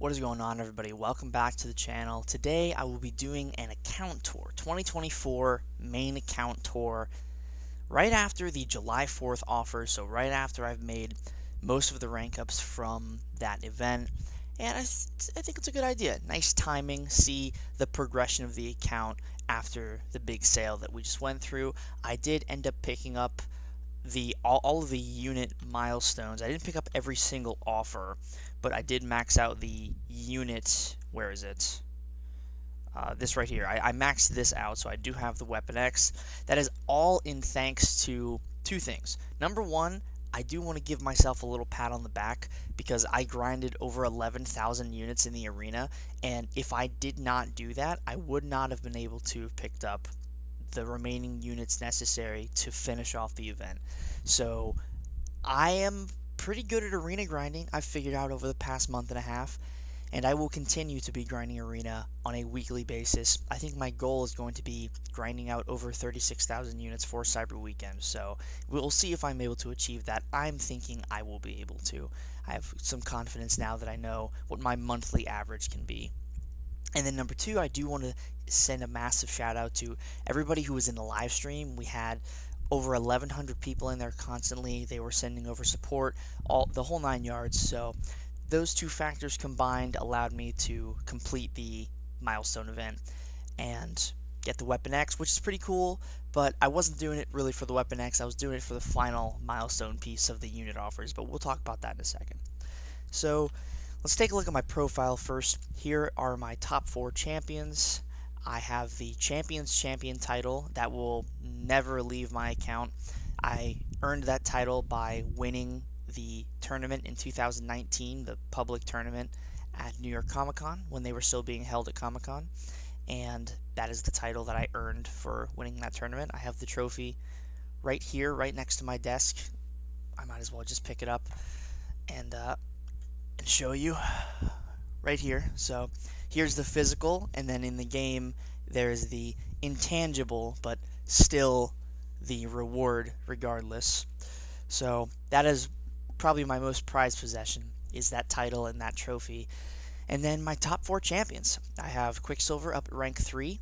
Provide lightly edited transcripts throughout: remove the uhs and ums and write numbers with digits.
What is going on, everybody? Welcome back to the channel. Today I will be doing an account tour, 2024 main account tour, right after the July 4th offer, so right after I've made most of the rank ups from that event. And I think it's a good idea. Nice timing, see the progression of the account after the big sale that we just went through. I did end up picking up all of the unit milestones. I didn't pick up every single offer, but I did max out the unit. Where is it? This right here. I maxed this out, so I do have the Weapon X. That is all in thanks to two things. Number one, I do want to give myself a little pat on the back because I grinded over 11,000 units in the arena, and if I did not do that, I would not have been able to have picked up the remaining units necessary to finish off the event. So I am pretty good at arena grinding, I've figured out over the past month and a half, and I will continue to be grinding arena on a weekly basis. I think my goal is going to be grinding out over 36,000 units for Cyber Weekend, so we'll see if I'm able to achieve that. I'm thinking I will be able to. I have some confidence now that I know what my monthly average can be. And then number two, I do want to send a massive shout out to everybody who was in the live stream. We had over 1,100 people in there constantly. They were sending over support, the whole 9 yards. So those two factors combined allowed me to complete the milestone event and get the Weapon X, which is pretty cool. But I wasn't doing it really for the Weapon X. I was doing it for the final milestone piece of the unit offers. But we'll talk about that in a second. So let's take a look at my profile first. Here are my top 4 champions. I have the Champions Champion title that will never leave my account. I earned that title by winning the tournament in 2019, the public tournament at New York Comic Con when they were still being held at Comic Con. And that is the title that I earned for winning that tournament. I have the trophy right here, right next to my desk. I might as well just pick it up and show you right here. So here's the physical, and then in the game there's the intangible, but still the reward regardless. So that is probably my most prized possession, is that title and that trophy. And then my top 4 champions. I have Quicksilver up at rank 3,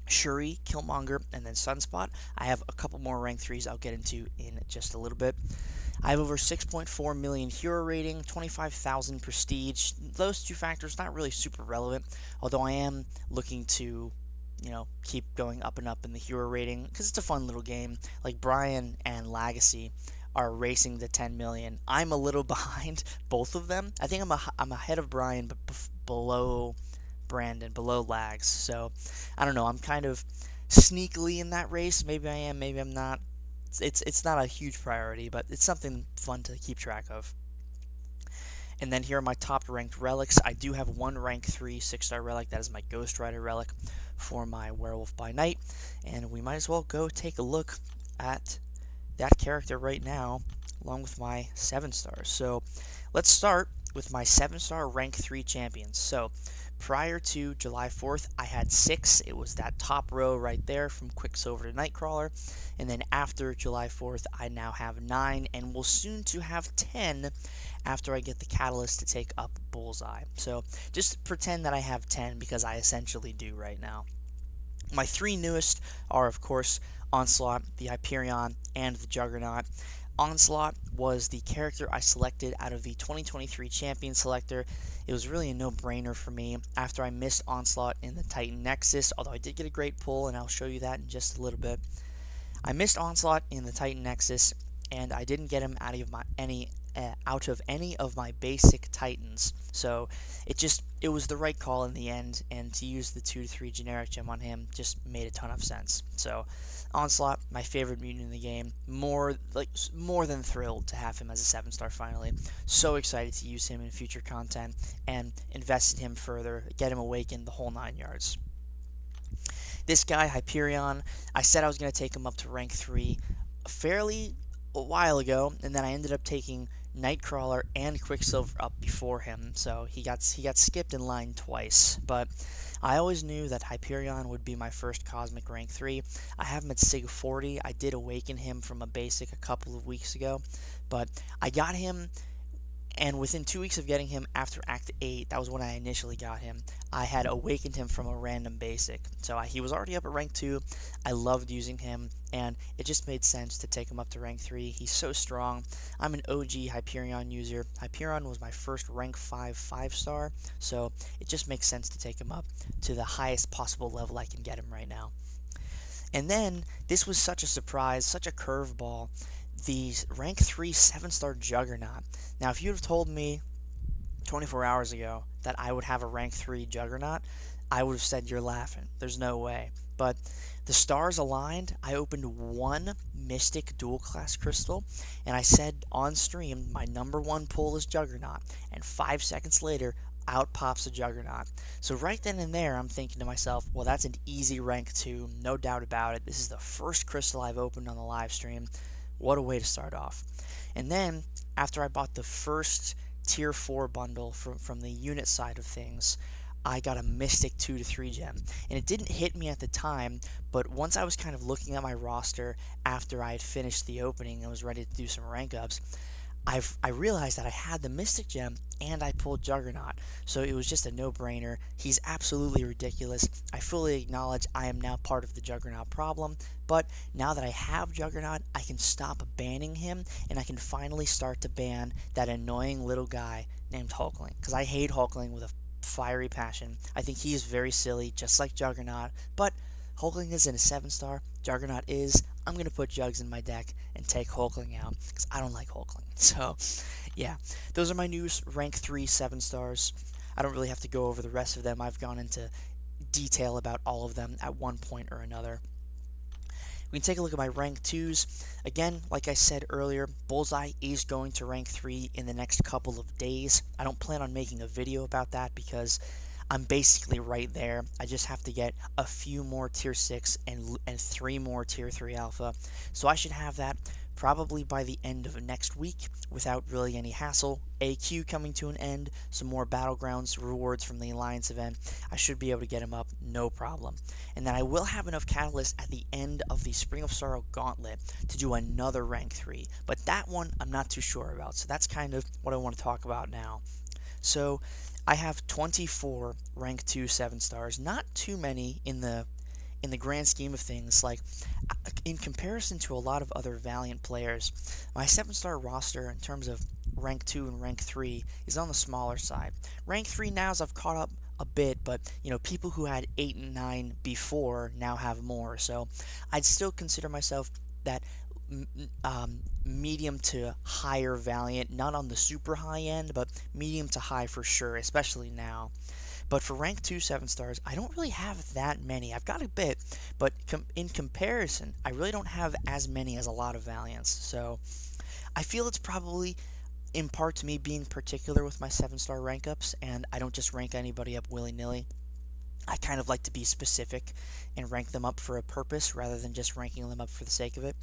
Shuri, Killmonger, and then Sunspot. I have a couple more rank 3s I'll get into in just a little bit. I have over 6.4 million hero rating, 25,000 prestige. Those two factors not really super relevant, although I am looking to, keep going up and up in the hero rating because it's a fun little game. Like Brian and Legacy are racing to 10 million. I'm a little behind both of them. I think I'm ahead of Brian, but below Brandon, below Lags. So I don't know. I'm kind of sneakily in that race. Maybe I am, maybe I'm not. It's not a huge priority, but it's something fun to keep track of. And then here are my top ranked relics. I do have one rank 3 6-star relic. That is my Ghost Rider relic for my Werewolf by Night. And we might as well go take a look at that character right now, along with my 7 stars. So let's start with my 7-star rank 3 champions. So prior to July 4th, I had 6. It was that top row right there from Quicksilver to Nightcrawler. And then after July 4th, I now have 9 and will soon to have 10 after I get the Catalyst to take up Bullseye. So just pretend that I have 10 because I essentially do right now. My 3 newest are, of course, Onslaught, the Hyperion, and the Juggernaut. Onslaught was the character I selected out of the 2023 Champion Selector. It was really a no-brainer for me after I missed Onslaught in the Titan Nexus, although I did get a great pull, and I'll show you that in just a little bit. I missed Onslaught in the Titan Nexus, and I didn't get him out of any of my basic Titans. So it was the right call in the end, and to use the 2 to 3 generic gem on him just made a ton of sense. So Onslaught, my favorite mutant in the game, more than thrilled to have him as a 7-star finally. So excited to use him in future content and invest in him further, get him awakened, the whole 9 yards. This guy, Hyperion, I said I was going to take him up to rank 3 fairly a while ago, and then I ended up taking Nightcrawler and Quicksilver up before him, so he got skipped in line twice. But I always knew that Hyperion would be my first Cosmic rank 3. I have him at Sig 40. I did awaken him from a basic a couple of weeks ago, but I got him And within 2 weeks of getting him after Act 8, that was when I initially got him, I had awakened him from a random basic. So he was already up at rank 2, I loved using him, and it just made sense to take him up to rank 3. He's so strong. I'm an OG Hyperion user. Hyperion was my first rank 5 5-star, so it just makes sense to take him up to the highest possible level I can get him right now. And then, this was such a surprise, such a curveball, the rank 3 7-star Juggernaut. Now, if you'd have told me 24 hours ago that I would have a rank 3 Juggernaut, I would have said you're laughing. There's no way. But the stars aligned. I opened one Mystic Dual Class Crystal, and I said on stream, my number one pull is Juggernaut. And 5 seconds later, out pops a Juggernaut. So right then and there, I'm thinking to myself, well, that's an easy rank 2, no doubt about it. This is the first crystal I've opened on the live stream. What a way to start off. And then, after I bought the first tier 4 bundle from the unit side of things, I got a Mystic 2 to 3 gem. And it didn't hit me at the time, but once I was kind of looking at my roster after I had finished the opening and was ready to do some rank ups, I realized that I had the Mystic Gem and I pulled Juggernaut, so it was just a no-brainer. He's absolutely ridiculous. I fully acknowledge I am now part of the Juggernaut problem, but now that I have Juggernaut, I can stop banning him, and I can finally start to ban that annoying little guy named Hulkling, because I hate Hulkling with a fiery passion. I think he is very silly, just like Juggernaut, but Hulkling is in a 7-star, Juggernaut is. I'm going to put Jugs in my deck and take Hulkling out, because I don't like Hulkling. So, yeah, those are my new rank 3 7-stars. I don't really have to go over the rest of them. I've gone into detail about all of them at one point or another. We can take a look at my rank 2s. Again, like I said earlier, Bullseye is going to rank 3 in the next couple of days. I don't plan on making a video about that because I'm basically right there. I just have to get a few more tier 6 and 3 more tier 3 alpha. So I should have that probably by the end of next week without really any hassle. AQ coming to an end, some more Battlegrounds rewards from the Alliance event. I should be able to get him up, no problem. And then I will have enough Catalyst at the end of the Spring of Sorrow Gauntlet to do another rank 3. But that one I'm not too sure about, so that's kind of what I want to talk about now. So I have 24 rank 2 7-stars, not too many in the grand scheme of things. Like, in comparison to a lot of other Valiant players, my 7-star roster in terms of rank 2 and rank 3 is on the smaller side. Rank 3 now, as I've caught up a bit, but people who had 8 and 9 before now have more, so I'd still consider myself that medium to higher Valiant, not on the super high end, but medium to high for sure, especially now. But for rank 2 7-stars, I don't really have that many. I've got a bit, but in comparison, I really don't have as many as a lot of Valiants. So I feel it's probably in part to me being particular with my 7-star rank ups, and I don't just rank anybody up willy-nilly. I kind of like to be specific and rank them up for a purpose rather than just ranking them up for the sake of it.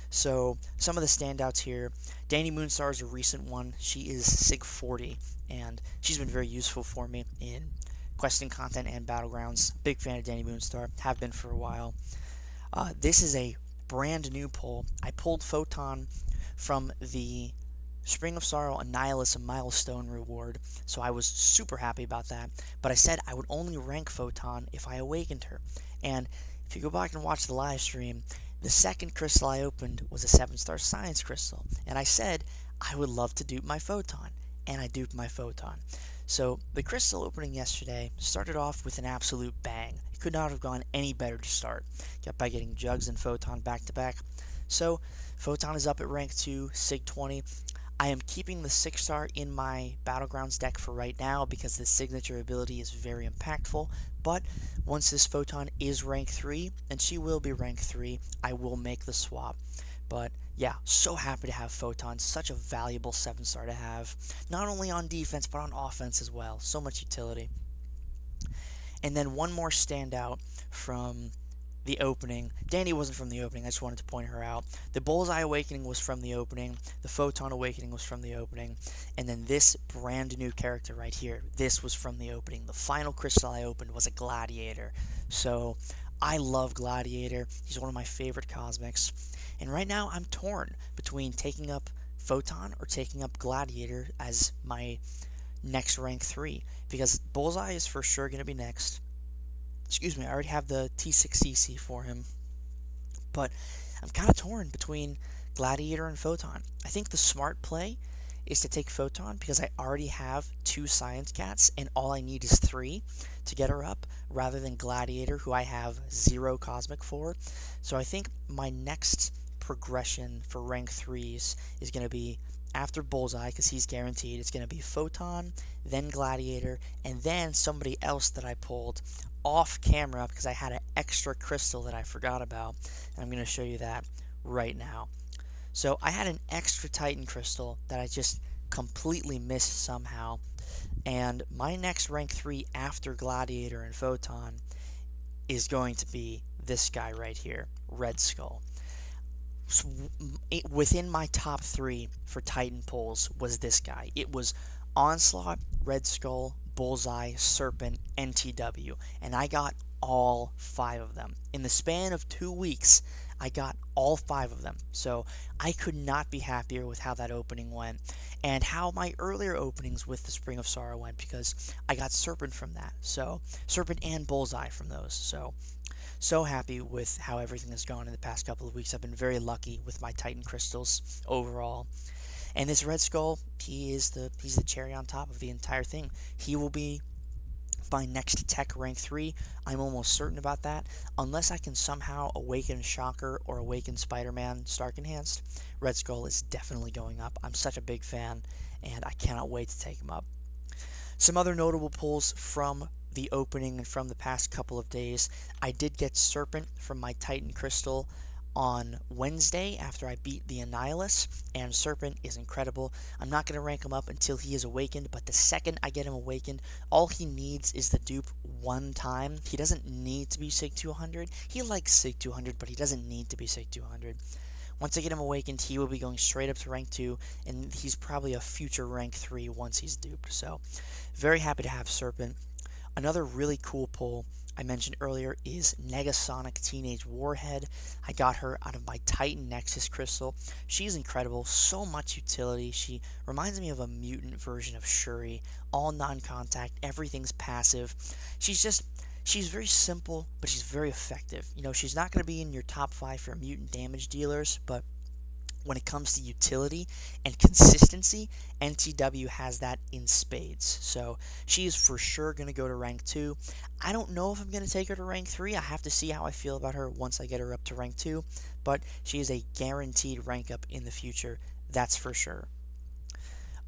So some of the standouts here, Danny Moonstar is a recent one. She is Sig 40, and she's been very useful for me in questing content and Battlegrounds. Big fan of Danny Moonstar, have been for a while. This is a brand new pull. I pulled Photon from the Spring of Sorrow Annihilus Milestone reward, so I was super happy about that. But I said I would only rank Photon if I awakened her. And if you go back and watch the live stream, the second crystal I opened was a 7-star Science Crystal, and I said I would love to dupe my Photon, and I duped my Photon. So the crystal opening yesterday started off with an absolute bang. It could not have gone any better to start, by getting Jugs and Photon back to back. So Photon is up at rank 2, Sig 20. I am keeping the 6-star in my Battlegrounds deck for right now because the signature ability is very impactful, but once this Photon is rank 3, and she will be rank 3, I will make the swap. But yeah, so happy to have Photon, such a valuable 7-star to have, not only on defense, but on offense as well. So much utility. And then one more standout from the opening. Danny wasn't from the opening, I just wanted to point her out. The Bullseye Awakening was from the opening, the Photon Awakening was from the opening, and then this brand new character right here, this was from the opening. The final crystal I opened was a Gladiator. So I love Gladiator, he's one of my favorite cosmics. And right now I'm torn between taking up Photon or taking up Gladiator as my next rank 3, because Bullseye is for sure going to be next. Excuse me, I already have the T6CC for him, but I'm kind of torn between Gladiator and Photon. I think the smart play is to take Photon because I already have 2 Science Cats and all I need is 3 to get her up, rather than Gladiator, who I have 0 Cosmic for. So I think my next progression for rank 3s is going to be after Bullseye, because he's guaranteed. It's going to be Photon, then Gladiator, and then somebody else that I pulled off camera because I had an extra crystal that I forgot about, and I'm going to show you that right now. So I had an extra Titan crystal that I just completely missed somehow, and my next rank 3 after Gladiator and Photon is going to be this guy right here, Red Skull. So within my top 3 for Titan pulls was this guy. It was Onslaught, Red Skull, Bullseye, Serpent, NTW, and I got all 5 of them. In the span of 2 weeks, I got all 5 of them. So I could not be happier with how that opening went and how my earlier openings with the Spring of Sorrow went, because I got Serpent from that. So Serpent and Bullseye from those. So happy with how everything has gone in the past couple of weeks. I've been very lucky with my Titan crystals overall. And this Red Skull, he's the cherry on top of the entire thing. He will be my next tech rank 3. I'm almost certain about that. Unless I can somehow awaken Shocker or awaken Spider-Man Stark Enhanced, Red Skull is definitely going up. I'm such a big fan, and I cannot wait to take him up. Some other notable pulls from the opening and from the past couple of days. I did get Serpent from my Titan Crystal on Wednesday after I beat the Annihilus, and Serpent is incredible. I'm not going to rank him up until he is awakened, but the second I get him awakened, all he needs is the dupe one time. He doesn't need to be Sig 200. He likes Sig 200, but he doesn't need to be Sig 200. Once I get him awakened, he will be going straight up to rank 2, and he's probably a future rank 3 once he's duped. So, very happy to have Serpent. Another really cool pull I mentioned earlier is Negasonic Teenage Warhead. I got her out of my Titan Nexus crystal. She's incredible, so much utility. She reminds me of a mutant version of Shuri, all non-contact, everything's passive. She's very simple, but she's very effective. You know, she's not going to be in your top 5 for mutant damage dealers, but when it comes to utility and consistency, NTW has that in spades. So she is for sure going to go to rank 2. I don't know if I'm going to take her to rank 3. I have to see how I feel about her once I get her up to rank 2. But she is a guaranteed rank up in the future. That's for sure.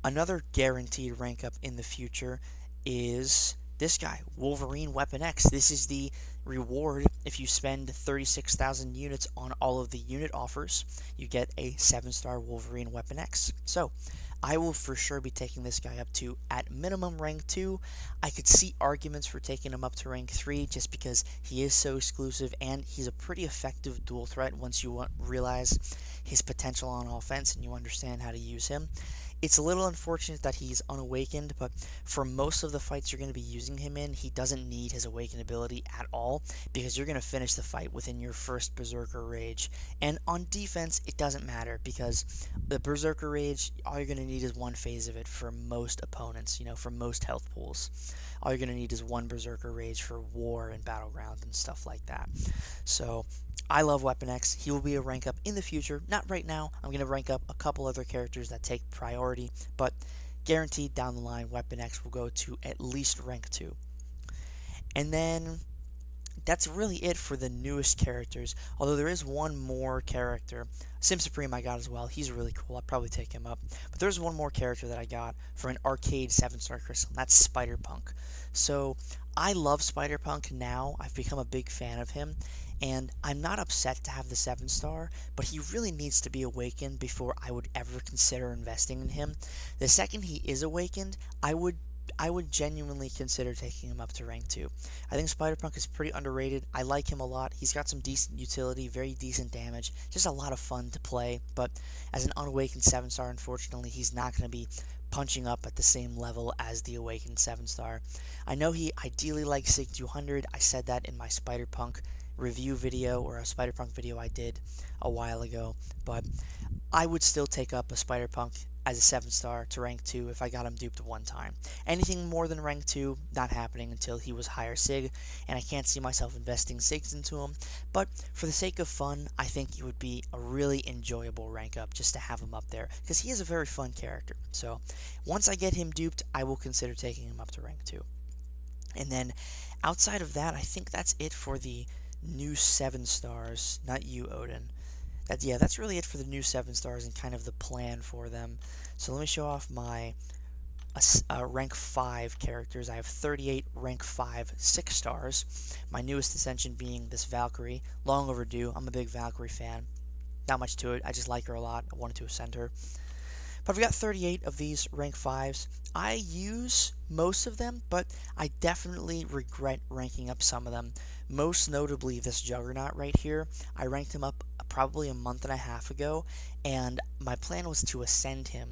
Another guaranteed rank up in the future is this guy, Wolverine Weapon X. This is the reward if you spend 36,000 units on all of the unit offers. You get a 7-star Wolverine Weapon X. So I will for sure be taking this guy up to, at minimum, rank 2. I could see arguments for taking him up to rank 3 just because he is so exclusive and he's a pretty effective dual threat once you realize his potential on offense and you understand how to use him. It's a little unfortunate that he's unawakened, but for most of the fights you're going to be using him in, he doesn't need his awakened ability at all, because you're going to finish the fight within your first Berserker Rage. And on defense, it doesn't matter, because the Berserker Rage, all you're going to need is one phase of it for most opponents, you know, for most health pools. All you're going to need is one Berserker Rage for War and Battleground and stuff like that. So I love Weapon X. He will be a rank up in the future. Not right now. I'm going to rank up a couple other characters that take priority, but guaranteed down the line, Weapon X will go to at least rank 2. And then that's really it for the newest characters, although there is one more character. Sim Supreme I got as well. He's really cool. I'll probably take him up. But there's one more character that I got for an arcade 7-star crystal, and that's Spider-Punk. So I love Spider-Punk now. I've become a big fan of him, and I'm not upset to have the 7-star, but he really needs to be awakened before I would ever consider investing in him. The second he is awakened, I would genuinely consider taking him up to rank 2. I think Spider-Punk is pretty underrated. I like him a lot. He's got some decent utility, very decent damage, just a lot of fun to play, but as an unawakened 7-star, unfortunately, he's not going to be punching up at the same level as the awakened 7-star. I know he ideally likes Sig 200. I said that in my Spider-Punk review video, or a Spider-Punk video I did a while ago, but I would still take up a Spider-Punk as a 7-star to rank 2 if I got him duped one time. Anything more than rank 2, not happening until he was higher Sig, and I can't see myself investing Sigs into him, but for the sake of fun, I think it would be a really enjoyable rank up just to have him up there, because he is a very fun character. So once I get him duped, I will consider taking him up to rank 2. And then outside of that, I think that's it for the new 7 stars. Not you, Odin. That's really it for the new 7 stars and kind of the plan for them. So let me show off my rank 5 characters. I have 38 rank 5 6 stars. My newest ascension being this Valkyrie. Long overdue. I'm a big Valkyrie fan. Not much to it. I just like her a lot. I wanted to ascend her. But I've got 38 of these rank 5s. I use most of them, but I definitely regret ranking up some of them. Most notably this Juggernaut right here. I ranked him up probably a month and a half ago, and my plan was to ascend him.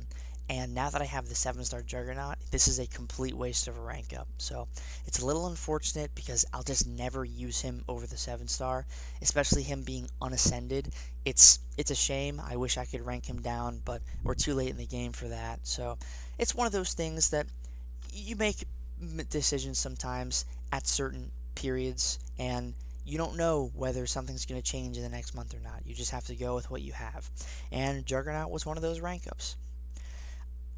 And now that I have the 7-star Juggernaut, this is a complete waste of a rank up. So it's a little unfortunate because I'll just never use him over the 7-star, especially him being unascended. It's a shame. I wish I could rank him down, but we're too late in the game for that. So it's one of those things that you make decisions sometimes at certain periods, and you don't know whether something's going to change in the next month or not. You just have to go with what you have. And Juggernaut was one of those rank ups.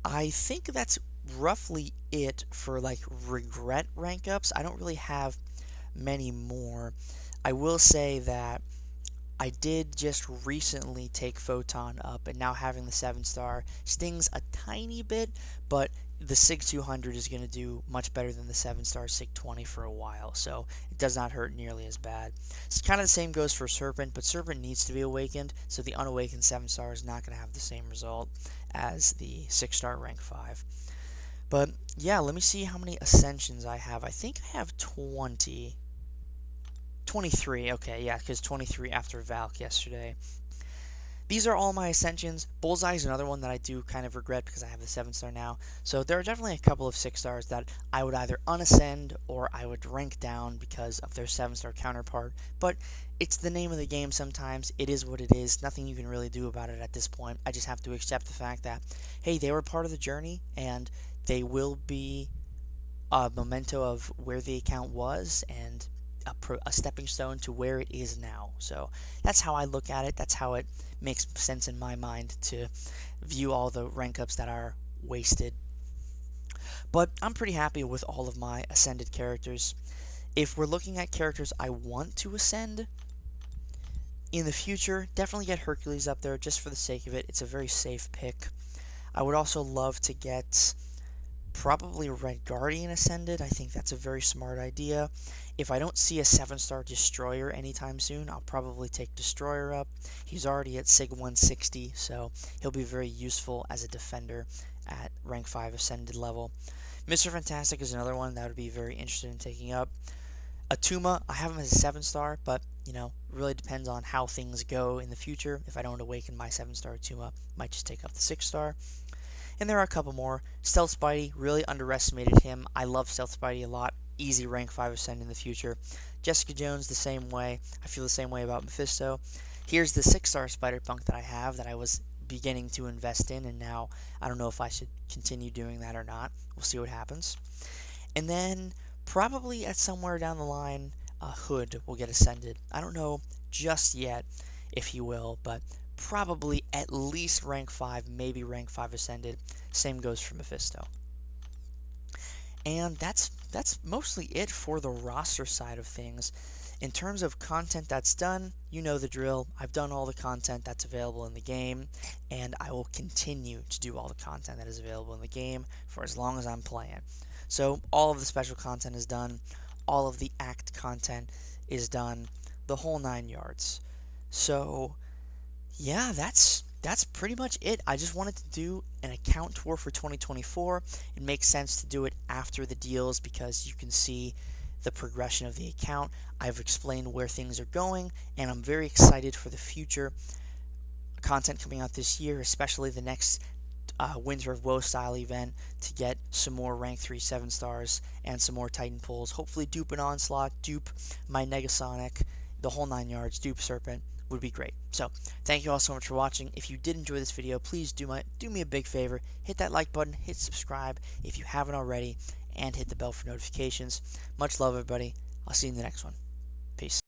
I think that's roughly it for like regret rank ups. I don't really have many more. I will say that I did just recently take Photon up, and now having the 7-star stings a tiny bit, but the SIG 200 is going to do much better than the 7-star SIG 20 for a while, so it does not hurt nearly as bad. It's kind of the same goes for Serpent, but Serpent needs to be awakened, so the unawakened 7-star is not going to have the same result as the 6-star rank 5. But yeah, let me see how many ascensions I have. I think I have 23. Okay, yeah, because 23 after Valk yesterday. These are all my ascensions. Bullseye is another one that I do kind of regret because I have the 7-star now. So there are definitely a couple of 6-stars that I would either unascend or I would rank down because of their 7-star counterpart. But it's the name of the game sometimes. It is what it is. Nothing you can really do about it at this point. I just have to accept the fact that, hey, they were part of the journey and they will be a memento of where the account was and a stepping stone to where it is now. So that's how I look at it. That's how it makes sense in my mind to view all the rank ups that are wasted. But I'm pretty happy with all of my ascended characters. If we're looking at characters I want to ascend in the future, definitely get Hercules up there just for the sake of it. It's a very safe pick. I would also love to get probably Red Guardian ascended. I think that's a very smart idea. If I don't see a 7-star Destroyer anytime soon, I'll probably take Destroyer up. He's already at SIG 160, so he'll be very useful as a defender at rank 5 ascended level. Mr. Fantastic is another one that I would be very interested in taking up. Atuma, I have him as a 7-star, but, really depends on how things go in the future. If I don't awaken my 7-star Atuma, might just take up the 6-star. And there are a couple more. Stealth Spidey, really underestimated him. I love Stealth Spidey a lot. Easy rank 5 ascend in the future. Jessica Jones, the same way. I feel the same way about Mephisto. Here's the 6-star Spider-Punk that I have that I was beginning to invest in, and now I don't know if I should continue doing that or not. We'll see what happens. And then probably at somewhere down the line, Hood will get ascended. I don't know just yet if he will, but probably at least rank 5, maybe rank 5 ascended. Same goes for Mephisto. And that's mostly it for the roster side of things. In terms of content that's done, you know the drill. I've done all the content that's available in the game, and I will continue to do all the content that is available in the game for as long as I'm playing. So all of the special content is done, all of the act content is done, the whole 9 yards. So yeah, that's pretty much it. I just wanted to do an account tour for 2024. It makes sense to do it after the deals because you can see the progression of the account. I've explained where things are going, and I'm very excited for the future content coming out this year, especially the next Winter of Woe style event to get some more rank 3 7-stars and some more Titan pulls. Hopefully dupe an Onslaught, dupe my Negasonic, the whole 9 yards, dupe Serpent. would be great. So thank you all so much for watching. If you did enjoy this video, please do me a big favor, hit that like button, hit subscribe if you haven't already, and hit the bell for notifications. Much love, everybody. I'll see you in the next one. Peace.